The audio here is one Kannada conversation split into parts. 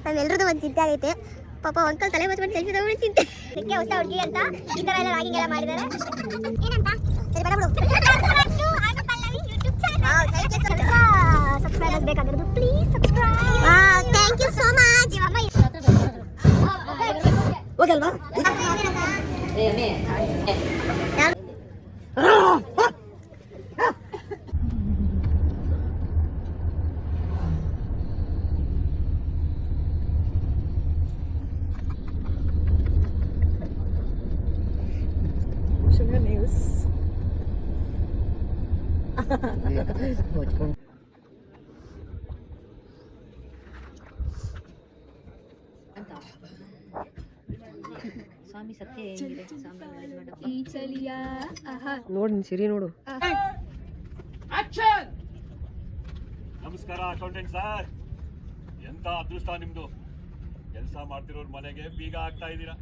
ನಾವೆಲ್ಲರದು ಒಂದು ಚಿಂತೆ ಆಗೈತೆ. ಪಾಪ ಅಂಕಲ್ ತಲೆ ಮುಚ್ಚಿಬಿಟ್ಟು ಸೆಲ್ಫಿ ತಗೊಂಡು ಚಿಂತೆ. ಇದಕ್ಕೆ ಹೊಸ ಹುಡುಗಿ ಅಂತ ಈ ತರ ಎಲ್ಲ ರಾಗಿಂಗ್ ಎಲ್ಲ ಮಾಡಿದ್ದಾರೆ. ಏನಂತ ಸರಿ ಬೇಡ ಬಿಡು. ಸಬ್ಸ್ಕ್ರೈಬರ್ಸ್ ಬೇಕಾಗಿರೋದು please subscribe. Thank you so much. ಹೋಗಲ್ವಾ ಸ್ವಾಮಿ ಸತ್ಯ ಹೇಗಿದೆ ಈ ಚಲಿಯ ನೋಡು ಸಿರಿ ನೋಡು. ನಮಸ್ಕಾರ ಅಕೌಂಟೆಂಟ್ ಸರ್, ಎಂತ ಅದೃಷ್ಟ ನಿಮ್ದು. ಕೆಲಸ ಮಾಡ್ತಿರೋರ್ ಮನೆಗೆ ಬೀಗ ಆಗ್ತಾ ಇದ್ದೀರಾ.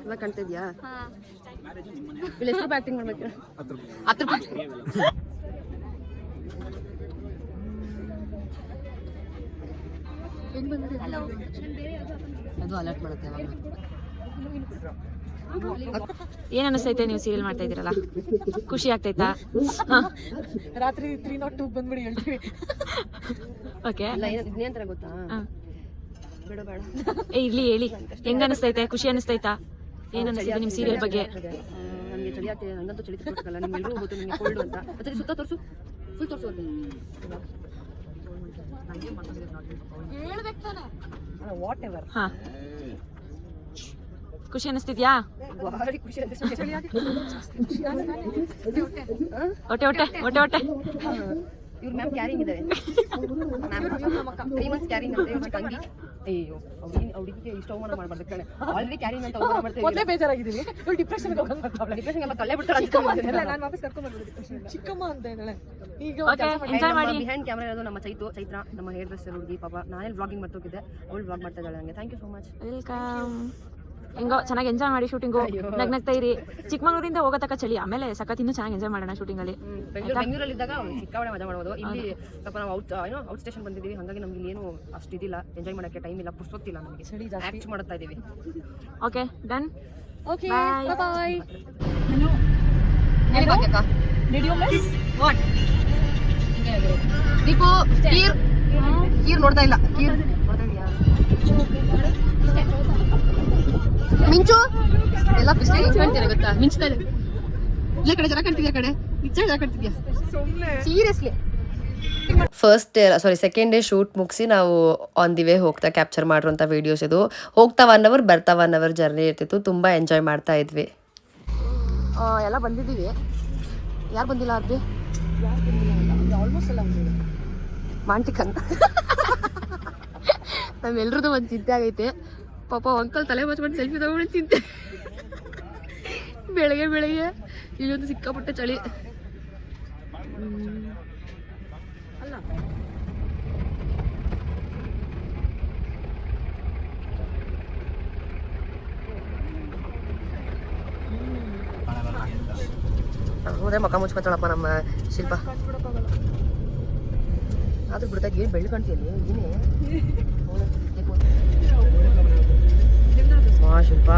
ಎಲ್ಲ ಕಾಣ್ತಾ ಇದೆಯಾ? ಇಲ್ಲಿ ಎಷ್ಟು ಬ್ಯಾಟಿಂಗ್ ಮಾಡ್ಬೇಕು? 10 ರೂಪಾಯಿ. ಅದು ಅಲರ್ಟ್ ಮಾಡುತ್ತೆ ಅವಾಗ. ಏನ್ ಅನಿಸ್ತೈತೆ ನೀವು ಸೀರಿಯಲ್ ಮಾಡ್ತಾ ಇದೀರಲ್ಲ? ಖುಷಿ ಆಗ್ತೈತಾ? ರಾತ್ರಿ 302 ಬಂದ್ಬಿಡಿ ಹೇಳ್ತೀವಿ. ಓಕೆ, ಇನ್ನೇಂತರ ಗೊತ್ತಾ? ಬೇಡ ಬೇಡ ಇಲ್ಲಿ ಹೇಳಿ, ಹೆಂಗ ಅನಿಸ್ತೈತೆ? ಖುಷಿ ಅನಿಸ್ತೈತಾ? ಏನ್ ಅನಿಸ್ತೈತೆ ನಿಮ್ ಸೀರಿಯಲ್ ಬಗ್ಗೆ? ನಮ್ಗೆ ಚಳಿ ಆಗ್ತಿದೆ, ನಂಗಂತೂ ಚಳಿ ತೋರಿಸಲ್ಲ. ನಿಮ್ಗೆಲ್ಲರೂ ಗೊತ್ತು ನಿಮ್ಗೆ ಕೋಲ್ಡ್ ಅಂತ. ಮತ್ತೆ ಸುತ್ತ ತೋರಿಸು, ಫುಲ್ ತೋರಿಸು. What ever. ಹಾ, ಖುಷಿ ಅನಿಸ್ತಿದ್ಯಾ? ಭಾರಿ ಖುಷಿ ಅನಿಸ್ತಿದೆ. ಹೊಟ್ಟೆ ಹೊಟ್ಟೆ ಹೊಟ್ಟೆ ಹೊಟ್ಟೆ. ಇವ್ರ ಮ್ಯಾಮ್ ಕ್ಯಾರಿಂಗ್ ಇದ್ದಾರೆ. 3 ಮಂತ್ಸ್ ಕ್ಯಾರಿಂಗ್ ಅಂತ ಇವ್ರ ತಂಗಿ. ಅಯ್ಯೋ, ಅವ್ರಿಗೆ ಇಷ್ಟ ಅವಮಾನ ಮಾಡಬಾರ್ದು ಕಣೆ. ಆಲ್ರೆಡಿ ಕ್ಯಾರಿಂಗ್ ಅಂತ ಅವಮಾನ ಮಾಡ್ತಾ ಇದ್ದೀವಿ. ಬೇಜಾರಾಗಿದ್ದೀವಿ. ಡಿಪ್ರೆಷನ್ ಡಿಪ್ರೆಷನ್ ಎಲ್ಲ ಕಳ್ಳೆ ಬಿಡ್ತಾರೆ. ನಾನು ವಾಪಸ್ ಕರ್ಕೊಂಡು ಬಂದ್ಬಿಡ್ತೀನಿ. ಚಿಕ್ಕಮ್ಮ ಅಂತ ಇದ್ದಾಳೆ. ಈಗ ಬಿಹೈಂಡ್ ಕ್ಯಾಮ್ರಾ ಇರೋದು ನಮ್ಮ ಚೈತ್ರ, ನಮ್ಮ ಹೇರ್ ಡ್ರೆಸ್ಸರ್ ಹುಡುಗಿ. ಪಾಪ ನಾನೇ ವ್ಲಾಗಿಂಗ್ ಮಾಡ್ತೋಗಿದ್ದೆ, ಅವಳು ವ್ಲಾಗ್ ಮಾಡ್ತಾ ಇದ್ದಾಳೆ. ನನಗೆ thank you so much. Welcome. ಹೆಂಗೋ ಚೆನ್ನಾಗಿ ಎಂಜಾಯ್ ಮಾಡಿ ಶೂಟಿಂಗು. ನಗ್ನಗ್ತಾ ಇರಿ. ಚಿಕ್ಕಮಗಳೂರಿಂದ ಹೋಗೋ ತಕ್ಕ ಚಳಿ, ಆಮೇಲೆ ಸಖತ್ ಇನ್ನೂ ಚೆನ್ನಾಗಿ ಎಂಜಾಯ್ ಮಾಡೋಣ ಶೂಟಿಂಗ್ ಅಲ್ಲಿ. ಬೆಂಗಳೂರಲ್ಲಿ ಇದ್ದಾಗ ಸಿಕ್ಕಾಪಟ್ಟೆ ಮಜಾ ಮಾಡ್ಬೋದು. ಇಲ್ಲಿ ಸ್ವಲ್ಪ ನಾವು ಔಟ್ ಸ್ಟೇಷನ್ ಬಂದಿದ್ದೀವಿ, ಹಾಗಾಗಿ ನಮ್ಗೆ ಏನು ಅಷ್ಟು ಇದಿಲ್ಲ, ಎಂಜಾಯ್ ಮಾಡೋಕ್ಕೆ ಟೈಮ್ ಇಲ್ಲ, ಪುರ್ಸೊತ್ತಿಲ್ಲ ನಮಗೆ. ಆಕ್ಟ್ ಮಾಡ್ತಾ ಇದ್ದೀವಿ. Okay, done. ಓಕೆ, ಬಾಯ್ ಬಾಯ್. ದೀಪು ಕೀರ್ ನೋಡ್ತಾ ಇಲ್ಲ. ಕೀರ್ ಮಿಂಚು ಎಲ್ಲ ಬಿಸಿಲು ಕಾಣ್ತೀರ ಗೊತ್ತಾ? ಮಿಂಚ್ತಾ ಇದೆ. ಇಲ್ಲ ಕಡೆ ಜನ ಕಾಣ್ತಿದ್ಯಾ, ಕಡೆ ನಿಜ ಜನ ಕಾಣ್ತಿದ್ಯಾ ಸೀರಿಯಸ್ಲಿ. ಸೆಕೆಂಡ್ ಡೇ ಶೂಟ್ ಮುಗಿಸಿ ನಾವು ಆನ್ ದಿ ವೇ ಹೋಗ್ತಾ ಕ್ಯಾಪ್ಚರ್ ಮಾಡಿರೋಂಥ ವೀಡಿಯೋಸ್ ಇದು. ಹೋಗ್ತಾ 1 ಅವರ್, ಬರ್ತಾ 1 ಅವರ್ ಜರ್ನಿ ಇರ್ತಿತ್ತು. ತುಂಬ ಎಂಜಾಯ್ ಮಾಡ್ತಾ ಇದ್ವಿ. ಎಲ್ಲ ಬಂದಿದ್ದೀವಿ. ಯಾರು ಬಂದಿಲ್ಲ? ಅರ್ಬಿ ಆಲ್ಮೋಸ್ಟ್ ಎಲ್ಲ ಮಾಂಟಿಕ್ ಅಂತ. ನಮ್ಮೆಲ್ರದ್ದು ಒಂದು ಚಿಂತೆ ಆಗೈತೆ. ಪಾಪ ಅಂಕಲ್ ತಲೆ ಮುಚ್ಚಿಬಿಟ್ಟು ಸೆಲ್ಫಿ ತಗೊಂಡು ಚಿಂತೆ. ಬೆಳಗ್ಗೆ ಇಲ್ಲೊಂದು ಸಿಕ್ಕಾಪಟ್ಟೆ ಚಳಿ. ಅಲ್ಲ ಹೋದ್ರೆ ಮಕ್ಕ ಮುಚ್ಕೊತಾಳಪ್ಪ ನಮ್ಮ ಶಿಲ್ಪ. ಆದ್ರೂ ಬಿಡ್ದಾಗ ಏನು ಬೆಳ್ಳು ಕಾಣ್ತೀಯಲ್ಲಿ ಏನೇ ಶಿಲ್ಪ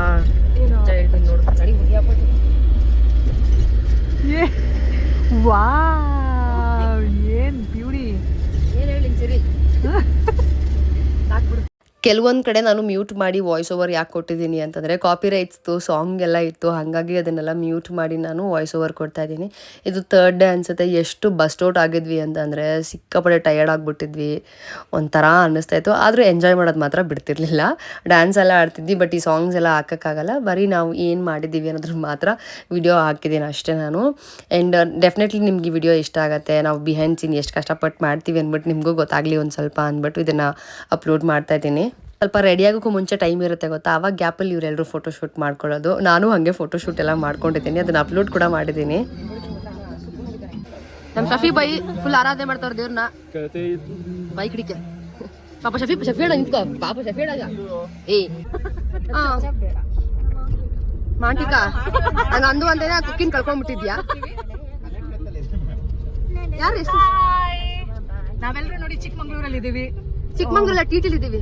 ಹೇಳ್ತೀನಿ ನೋಡು. ಚಳಿ ಹುಗಿಯಾಪಟ್ಟು. ಏನ್ ಬ್ಯೂಟಿ. ಏನು ಹೇಳಿ ಸರಿ ಸಾಕ್ಬಿಡು. ಕೆಲವೊಂದು ಕಡೆ ನಾನು ಮ್ಯೂಟ್ ಮಾಡಿ ವಾಯ್ಸ್ ಓವರ್ ಯಾಕೆ ಕೊಟ್ಟಿದ್ದೀನಿ ಅಂತಂದರೆ ಕಾಪಿರೈಟ್ಸ್ದು ಸಾಂಗ್ ಎಲ್ಲ ಇತ್ತು, ಹಾಗಾಗಿ ಅದನ್ನೆಲ್ಲ ಮ್ಯೂಟ್ ಮಾಡಿ ನಾನು ವಾಯ್ಸ್ ಓವರ್ ಕೊಡ್ತಾ ಇದ್ದೀನಿ. ಇದು 3rd ಡೇ ಅನಿಸುತ್ತೆ. ಎಷ್ಟು ಬಸ್ಟ್ ಔಟ್ ಆಗಿದ್ವಿ ಅಂತಂದರೆ ಸಿಕ್ಕಾಪಟ್ಟೆ ಟಯರ್ಡ್ ಆಗಿಬಿಟ್ಟಿದ್ವಿ, ಒಂಥರ ಅನ್ನಿಸ್ತಾಯಿತ್ತು. ಆದರೂ ಎಂಜಾಯ್ ಮಾಡೋದು ಮಾತ್ರ ಬಿಡ್ತಿರ್ಲಿಲ್ಲ. ಡ್ಯಾನ್ಸ್ ಎಲ್ಲ ಆಡ್ತಿದ್ವಿ, ಬಟ್ ಈ ಸಾಂಗ್ಸ್ ಎಲ್ಲ ಹಾಕೋಕ್ಕಾಗಲ್ಲ. ಬರೀ ನಾವು ಏನು ಮಾಡಿದ್ದೀವಿ ಅನ್ನೋದ್ರ ಮಾತ್ರ ವಿಡಿಯೋ ಹಾಕಿದ್ದೀನಿ ಅಷ್ಟೇ ನಾನು. ಆ್ಯಂಡ್ ಡೆಫಿನೆಟ್ಲಿ ನಿಮ್ಗೆ ಈ ವಿಡಿಯೋ ಇಷ್ಟ ಆಗುತ್ತೆ. ನಾವು ಬಿಹೈಂಡ್ ಸೀನ್ ಎಷ್ಟು ಕಷ್ಟಪಟ್ಟು ಮಾಡ್ತೀವಿ ಅಂದ್ಬಿಟ್ಟು ನಿಮಗೂ ಗೊತ್ತಾಗಲಿ ಒಂದು ಸ್ವಲ್ಪ ಅಂದ್ಬಿಟ್ಟು ಇದನ್ನು ಅಪ್ಲೋಡ್ ಮಾಡ್ತಾಯಿದ್ದೀನಿ. ಸ್ವಲ್ಪ ರೆಡಿಯಾಗೋಕ್ಕೂ ಮುಂಚೆ ಟೈಮ್ ಇರುತ್ತೆ ಗೊತ್ತಾ, ಆವಾಗ ಗ್ಯಾಪಲ್ಲಿ ಇವರೆಲ್ಲರೂ ಫೋಟೋಶೂಟ್ ಮಾಡ್ಕೊಳ್ಳೋದು. ನಾನು ಹಾಗೆ ಫೋಟೋಶೂಟ್ ಎಲ್ಲ ಮಾಡ್ಕೊಂಡಿದ್ದೀನಿ, ಅದನ್ನು ಅಪ್ಲೋಡ್ ಕೂಡ ಮಾಡಿದ್ದೀನಿ. ನಮ್ಮ ಶಫಿ ಬೈ ಫುಲ್ ಆರಾಧನೆ ಮಾಡ್ತಾವ್ರೆ ದೇವ್ರನ್ನ. ಬೈ ಕಿಡಿಕೆ ಪಾಪ ಶಫೀಡ ನಿಂತ್ಕೋ. ಪಾಪ ಶಫೀಡ ಏ ಮಾಂಟಿಕ ನಂಗೆ ಅಂದು ಅಂತೇನೆ ಕುಕ್ಕಿನ ಕಳ್ಕೊಂಡ್ಬಿಟ್ಟಿದ್ಯಾ? ಯಾರು ಎಷ್ಟು ನೋಡಿ ಚಿಕ್ಕಮಂಗ್ಳೂರಲ್ಲಿ ಇದೀವಿ. ಚಿಕ್ಕಮಂಗ್ಳೂರಲ್ಲಿ ಟಿಟಿಲಿ ಇದೀವಿ.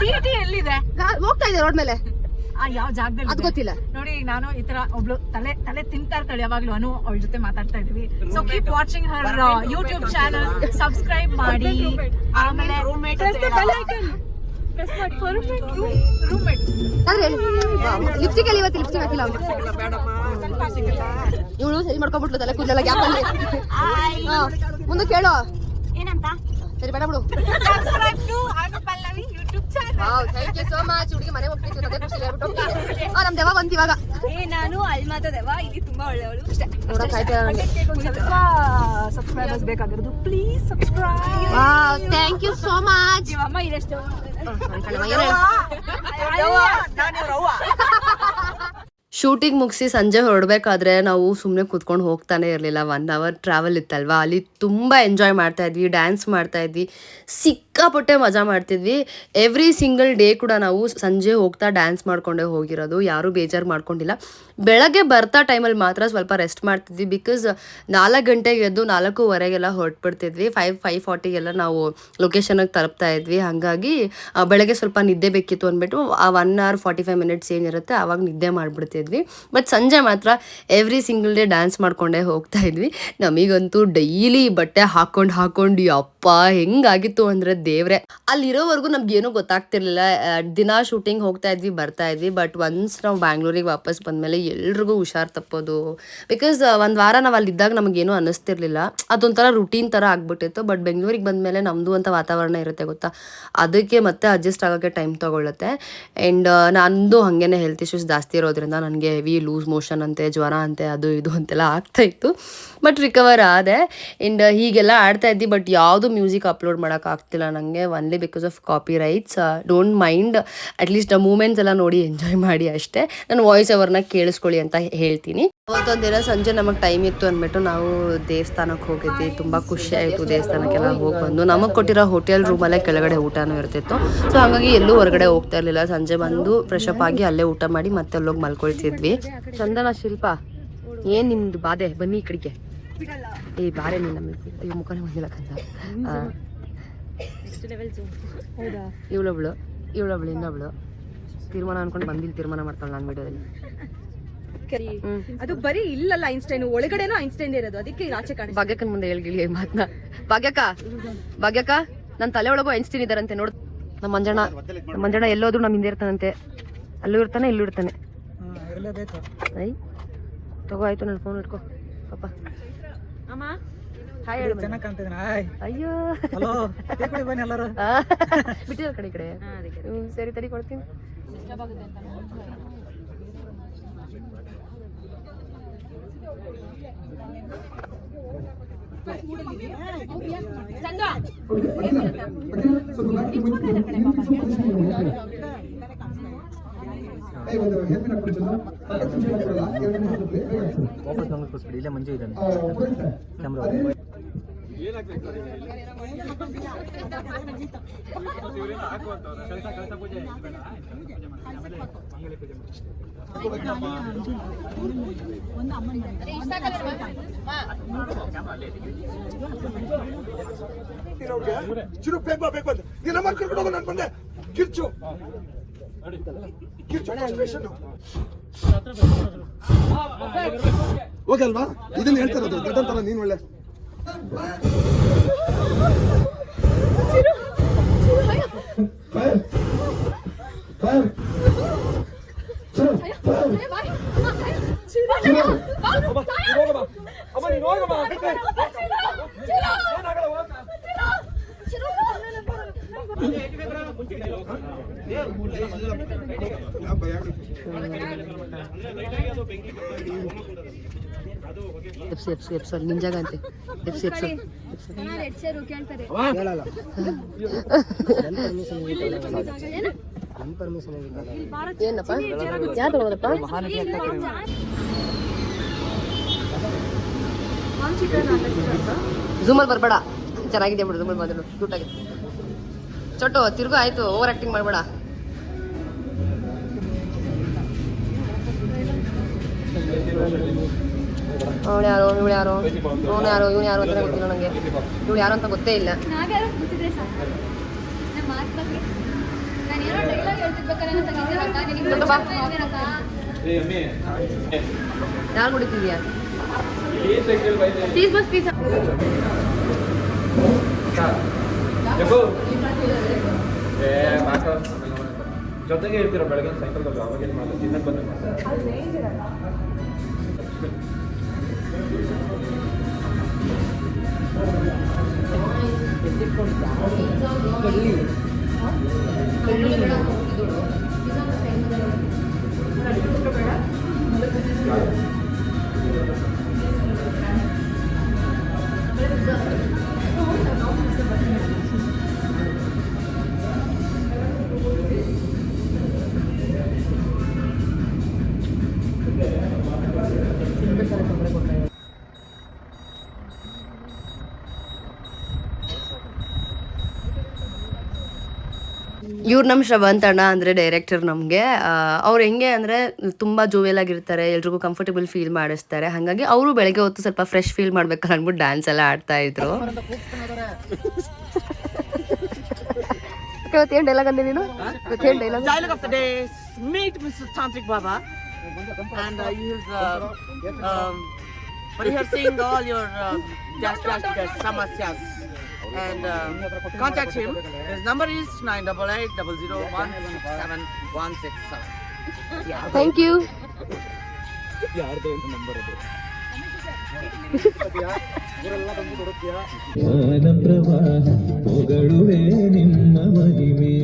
ಟಿಟಿ ಎಲ್ಲಿದೆ? ಹೋಗ್ತಾ ಇದೆ ರೋಡ್ ಮೇಲೆ. ಯಾವ ಜಾಗದಲ್ಲಿ ಅದು ಗೊತ್ತಿಲ್ಲ. ನೋಡಿ ನಾನು ಈ ತರ ಒಬ್ಳು ತಲೆ ತಿಂತಾ ಇರ್ತಾಳೆ ಯಾವಾಗ್ಲೂ. ಅವಳ ಜೊತೆ ಮಾತಾಡ್ತಾ ಇದೀವಿ. ಸೊ ಕೀಪ್ ವಾಚಿಂಗ್ ಹರ್ ಯೂಟ್ಯೂಬ್ ಚಾನಲ್, ಸಬ್ಸ್ಕ್ರೈಬ್ ಮಾಡಿ. ಆಮೇಲೆ ಲಿಪ್ಸ್ಟಿಕ್ ಅಲ್ಲಿ ಇವತ್ತು ಲಿಪ್ಸ್ಟಿಕ್ ಹಾಕಿಲ್ಲ ಇವಳು. ಸರಿ ಮಾಡ್ಕೊಂಡ್ಬಿಟ್ಲು ತಲೆ ಕೂದಲೆಲ್ಲ ಗ್ಯಾಪ್ ಅಲ್ಲಿ. ಮುಂದೆ ಕೇಳು ಏನಂತ? ಸರಿ ಬೇಡ ಬಿಡು. Subscribe to Anupallavi YouTube channel. Thank you so much. ಹುಡುಗಿ ಮನೆ ಹೋಗ್ತಿತ್ತು ಅದೇ ಖುಷಿ ಹೇಳ್ಬಿಟ್ಟು ನಮ್ ದೆವ್ವ ಬಂತು ಇವಾಗ. ನಾನು ಅಲ್ಮಾತ ದೆವ್ವ, ಇಲ್ಲಿ ತುಂಬಾ ಒಳ್ಳೆಯವಳು ಅಷ್ಟೇ. ನೋಡಕ್ ಆಯ್ತಾ ನನಗೆ. ಸಬ್ಸ್ಕ್ರೈಬರ್ಸ್ ಬೇಕಾಗಿರೋದು, please subscribe. Thank you so much. ಅಮ್ಮ ಇದೆಷ್ಟು? ಶೂಟಿಂಗ್ ಮುಗಿಸಿ ಸಂಜೆ ಹೊರಡಬೇಕಾದ್ರೆ ನಾವು ಸುಮ್ಮನೆ ಕೂತ್ಕೊಂಡು ಹೋಗ್ತಾನೆ ಇರಲಿಲ್ಲ. 1 hour ಟ್ರಾವೆಲ್ ಇತ್ತಲ್ವಾ, ಅಲ್ಲಿ ತುಂಬ ಎಂಜಾಯ್ ಮಾಡ್ತಾ ಇದ್ವಿ, ಡ್ಯಾನ್ಸ್ ಮಾಡ್ತಾ ಇದ್ವಿ, ಸಿಕ್ಕಾಪಟ್ಟೆ ಮಜಾ ಮಾಡ್ತಿದ್ವಿ. ಎವ್ರಿ ಸಿಂಗಲ್ ಡೇ ಕೂಡ ನಾವು ಸಂಜೆ ಹೋಗ್ತಾ ಡ್ಯಾನ್ಸ್ ಮಾಡ್ಕೊಂಡೇ ಹೋಗಿರೋದು, ಯಾರೂ ಬೇಜಾರು ಮಾಡ್ಕೊಂಡಿಲ್ಲ. ಬೆಳಗ್ಗೆ ಬರ್ತಾ ಟೈಮಲ್ಲಿ ಮಾತ್ರ ಸ್ವಲ್ಪ ರೆಸ್ಟ್ ಮಾಡ್ತಿದ್ವಿ. ಬಿಕಾಸ್ 4 ಗಂಟೆಗೆ ಎದ್ದು 4:15ಗೆಲ್ಲ ಹೊರಟ್ಬಿಡ್ತಿದ್ವಿ. 5:40ಗೆಲ್ಲ ನಾವು ಲೊಕೇಶನ್ಗೆ ತಲುಪ್ತಾ ಇದ್ವಿ. ಹಾಗಾಗಿ ಬೆಳಗ್ಗೆ ಸ್ವಲ್ಪ ನಿದ್ದೆ ಬೇಕಿತ್ತು ಅಂದ್ಬಿಟ್ಟು ಆ 1 hour 45 minutes ಏನಿರುತ್ತೆ ಆವಾಗ ನಿದ್ದೆ ಮಾಡಿಬಿಡ್ತಿದ್ವಿ. ಬಟ್ ಸಂಜೆ ಮಾತ್ರ ಎವ್ರಿ ಸಿಂಗಲ್ ಡೇ ಡ್ಯಾನ್ಸ್ ಮಾಡ್ಕೊಂಡೇ ಹೋಗ್ತಾ ಇದ್ವಿ. ನಮಗಂತೂ ಡೈಲಿ ಬಟ್ಟೆ ಹಾಕೊಂಡು ಅಪ್ಪ ಹೆಂಗಾಗಿತ್ತು ಅಂದರೆ ದೇವ್ರೆ. ಅಲ್ಲಿರೋವರೆಗೂ ನಮ್ಗೇನೂ ಗೊತ್ತಾಗ್ತಿರ್ಲಿಲ್ಲ. ದಿನ ಶೂಟಿಂಗ್ ಹೋಗ್ತಾ ಇದ್ವಿ, ಬರ್ತಾ ಇದ್ವಿ. ಬಟ್ ಒನ್ಸ್ ನಾವು ಬ್ಯಾಂಗ್ಳೂರಿಗೆ ವಾಪಸ್ ಬಂದಮೇಲೆ ಎಲ್ರಿಗೂ ಹುಷಾರು ತಪ್ಪೋದು. ಬಿಕಾಸ್ 1 ವಾರ ನಾವು ಅಲ್ಲಿದ್ದಾಗ ನಮಗೇನೂ ಅನ್ನಿಸ್ತಿರ್ಲಿಲ್ಲ, ಅದೊಂಥರ ರುಟೀನ್ ಥರ ಆಗ್ಬಿಟ್ಟಿತ್ತು. ಬಟ್ ಬೆಂಗಳೂರಿಗೆ ಬಂದಮೇಲೆ ನಮ್ಮದು ಅಂತ ವಾತಾವರಣ ಇರುತ್ತೆ ಗೊತ್ತಾ, ಅದಕ್ಕೆ ಮತ್ತೆ ಅಡ್ಜಸ್ಟ್ ಆಗೋಕ್ಕೆ ಟೈಮ್ ತೊಗೊಳುತ್ತೆ. ಆ್ಯಂಡ್ ನಂದು ಹಾಗೇನೆ ಹೆಲ್ತ್ ಇಶ್ಯೂಸ್ ಜಾಸ್ತಿ ಇರೋದ್ರಿಂದ ನನಗೆ ಹೆವಿ ಲೂಸ್ ಮೋಷನ್ ಅಂತೆ, ಜ್ವರ ಅಂತೆ, ಅದು ಇದು ಅಂತೆಲ್ಲ ಆಗ್ತಾಯಿತ್ತು. ಬಟ್ ರಿಕವರ್ ಆದೆ. ಆ್ಯಂಡ್ ಹೀಗೆಲ್ಲ ಆಡ್ತಾ ಇದ್ದಿ. ಬಟ್ ಯಾವುದು ಮ್ಯೂಸಿಕ್ ಅಪ್ಲೋಡ್ ಮಾಡೋಕ್ಕಾಗ್ತಿಲ್ಲ ನನಗೆ, only because of copyrights. Don't mind, at least moments ಎಲ್ಲ ನೋಡಿ ಎಂಜಾಯ್ ಮಾಡಿ ಅಷ್ಟೇ. ನಾನು ವಾಯ್ಸ್ ಓವರ್ನ ಕೇಳಿಸ್ಕೊಳ್ಳಿ ಅಂತ ಹೇಳ್ತೀನಿ. ಅವತ್ತೊಂದು ದಿನ ಸಂಜೆ ನಮಗೆ ಟೈಮ್ ಇತ್ತು ಅಂದ್ಬಿಟ್ಟು ನಾವು ದೇವಸ್ಥಾನಕ್ಕೆ ಹೋಗಿದ್ವಿ. ತುಂಬ ಖುಷಿ ಆಯಿತು ದೇವಸ್ಥಾನಕ್ಕೆಲ್ಲ ಹೋಗಿ ಬಂದು. ನಮಗೆ ಕೊಟ್ಟಿರೋ ಹೋಟೆಲ್ ರೂಮಲ್ಲೇ ಕೆಳಗಡೆ ಊಟನೂ ಇರ್ತಿತ್ತು. ಸೊ ಹಾಗಾಗಿ ಎಲ್ಲೂ ಹೊರಗಡೆ ಹೋಗ್ತಾ ಇರಲಿಲ್ಲ. ಸಂಜೆ ಬಂದು ಫ್ರೆಶ್ ಅಪ್ ಆಗಿ ಅಲ್ಲೇ ಊಟ ಮಾಡಿ ಮತ್ತೆ ಅಲ್ಲೋಗಿ ಮಲ್ಕೊಳ್ತಿದ್ವಿ. ಚಂದನ, ಶಿಲ್ಪ, ಏನು ನಿಮ್ಮದು ಬಾಧೆ? ಬನ್ನಿ ಈ ಕಡೆಗೆ. ಬಾರೆ ನೀನು ನಮಗೆ. ಅಯ್ಯೋ ಮುಖನೇ ಬಂದಿಲ್ಲ ಕಂದ. ಇವಳೊಬ್ಳು ಇನ್ನೊಬ್ಳು ತೀರ್ಮಾನ ಅನ್ಕೊಂಡು ಬಂದಿಲ್ಲ, ತೀರ್ಮಾನ ಮಾಡ್ತಾಳೆ ನಾನು ವಿಡಿಯೋದಲ್ಲಿ. ಅದು ಬರೀ ಇಲ್ಲಲ್ಲ ಐನ್ಸ್ಟೈನ್, ಒಳಗಡೆನೂ ಐನ್ಸ್ಟೈನ್ ಇರೋದು, ಅದಕ್ಕೆ ಆಚೆ ಕಾಣ. ಭಾಗ್ಯಕ್ಕನ ಮುಂದೆ ಹೇಳ್ಗಿಳಿ ಮಾತನ್ನ. ಭಾಗ್ಯಕ್ಕ ನನ್ನ ತಲೆ ಒಳಗೂ ಐನ್ಸ್ಟೈನ್ ಇದ್ದಾರಂತೆ ನೋಡ್. ನಮ್ಮ ಮಂಜಣ್ಣ ಎಲ್ಲೋದ್ರು ನಮ್ಮ ಹಿಂದೆ ಇರ್ತಾನಂತೆ. ಅಲ್ಲೂ ಇರ್ತಾನೆ, ಇಲ್ಲೂ ಇರ್ತಾನೆ. ಐ ತಗೋ, ಆಯ್ತು ನನ್ನ ಫೋನ್ ಇಟ್ಕೋ ಪಾಪ. ಅಯ್ಯೋ ಬಿಟ್ಟಿರೋ ಕಡೆ ಕಡೆ. ಸರಿ ತಡಿ ಕೊಡ್ತೀನಿ. ಇಲ್ಲೇ ಮಂಜು ಇದ್ದಾನೆ ಕ್ಯಾಮ್ರಾ. ಚಿರು ಬೇಕು ಅಂತ ನೀನು ನಮ್ಮ ಕರ್ಕೊಂಡು ಹೋಗೋ. ನಾನು ಬಂದೆ. ಕಿರ್ಚು ಹೋಗಲ್ವಾ? ಇದನ್ನ ಹೇಳ್ತಾರದು ದೊಡ್ಡಂತರ. ನೀನು ಒಳ್ಳೆ ನಿಂಜಾಗಂತೆ ಏನಪ್ಪ ಯಾರು ತಗೊಳದಪ್ಪ? ಝೂಮಲ್ಲಿ ಬರ್ಬೇಡ, ಚೆನ್ನಾಗಿದೆ ಬಿಡು. ಝೂಮಲ್ಲಿ ಬಂದ್ರು ಕ್ಯೂಟ್ ಆಗಿದೆ. ಚೊಟ್ಟು ತಿರ್ಗು ಆಯ್ತು, ಓವರ್ ಆಕ್ಟಿಂಗ್ ಮಾಡಬೇಡ. ಅವಳು ಯಾರು ಇವಳು ಯಾರು ಅವನು ಯಾರು ಇವನು ಯಾರು ಅಂತ ಗೊತ್ತಿಲ್ಲ ನನಗೆ. ಇವಳು ಯಾರು ಅಂತ ಗೊತ್ತೇ ಇಲ್ಲ. ನಾವ್ಯಾರೋ ಗೊತ್ತಿದ್ರೆ ಸಾಕು. ನಮ್ಮ ಮಾತು ಬಗ್ಗೆ ನಾನು ಏನೋ ಡೈಲಾಗ್ ಹೇಳ್ತಿರ್ಬೇಕಾದ್ರೆ ಯಾರು ಕುಡಿತಿದ್ಯಾ? ಜೊತೆಗೆ ಇರ್ತೀರ ಬೆಳಗ್ಗೆ ಸಾಯಂಕಾಲ ಅವಾಗ ಏನು ಮಾಡೋದು ತಿನ್ನಕ್ಕೆ ಬಂದು ಇವ್ರು ನಮ್ಮ ಶ್ರವಂತ್ ಅಣ್ಣ ಅಂದರೆ ಡೈರೆಕ್ಟರ್ ನಮಗೆ. ಅವ್ರು ಹೆಂಗೆ ಅಂದರೆ ತುಂಬ ಜೋವಿಯಲ್ ಆಗಿರ್ತಾರೆ, ಎಲ್ರಿಗೂ ಕಂಫರ್ಟಬಲ್ ಫೀಲ್ ಮಾಡಿಸ್ತಾರೆ. ಹಾಗಾಗಿ ಅವರು ಬೆಳಗ್ಗೆ ಹೊತ್ತು ಸ್ವಲ್ಪ ಫ್ರೆಶ್ ಫೀಲ್ ಮಾಡ್ಬೇಕಲ್ಲ ಅಂದ್ಬಿಟ್ಟು ಡ್ಯಾನ್ಸ್ ಎಲ್ಲ ಆಡ್ತಾ ಇದ್ರು. ಇವತ್ತೇನು ಡೈಲಾಗ್ ಅಂದೆ ನೀನು? ಇವತ್ತೇನು dialogue? Dialogue of the day: meet Mr. Tantric Baba, and he's rehearsing all your dash samasyas. And contact him. His number is 9880016767. Thank you. ಯಾರ್ದು ನಂಬರ್ ಅದು? ಹೊಗಳುವೆ ನಿಮ್ಮ ಮಹಿಮೆ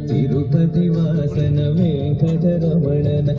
ತಿರುಪತಿ ವಾಸನ ವೆಂಕಟರಮಣನ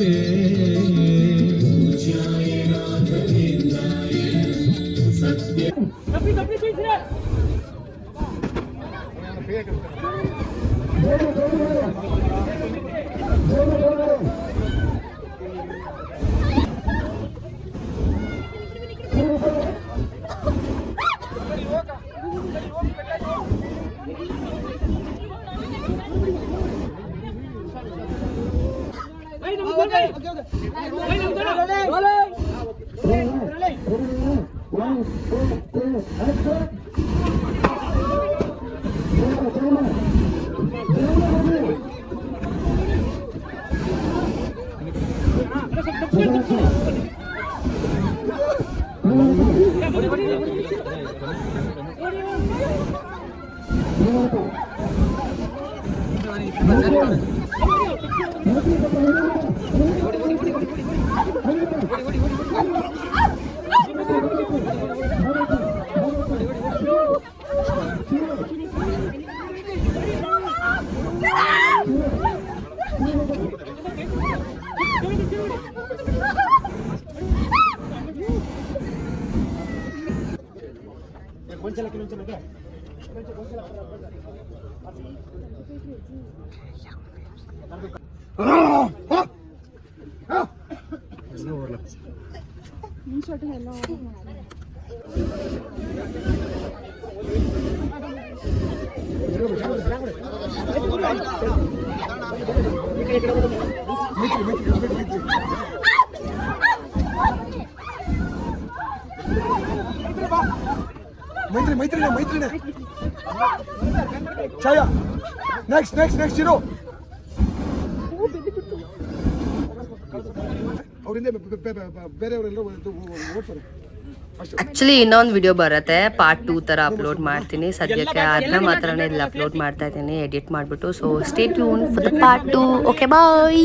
ಮೈತ್ರಿನೇ ಛಾಯಾ ನೆಕ್ಸ್ಟ್ ಇರೋ ಅವರಿಂದ ಬೇರೆಯವರೆಲ್ಲ ಓಡ್ತಾರೆ. ಆ್ಯಕ್ಚುಲಿ ಇನ್ನೊಂದು ವಿಡಿಯೋ ಬರುತ್ತೆ, ಪಾರ್ಟ್ 2 ಥರ ಅಪ್ಲೋಡ್ ಮಾಡ್ತೀನಿ. ಸದ್ಯಕ್ಕೆ ಅದನ್ನ ಮಾತ್ರನೇ ಇಲ್ಲಿ ಅಪ್ಲೋಡ್ ಮಾಡ್ತಾ ಇದ್ದೀನಿ ಎಡಿಟ್ ಮಾಡಿಬಿಟ್ಟು. So stay tune for the part 2. Okay bye.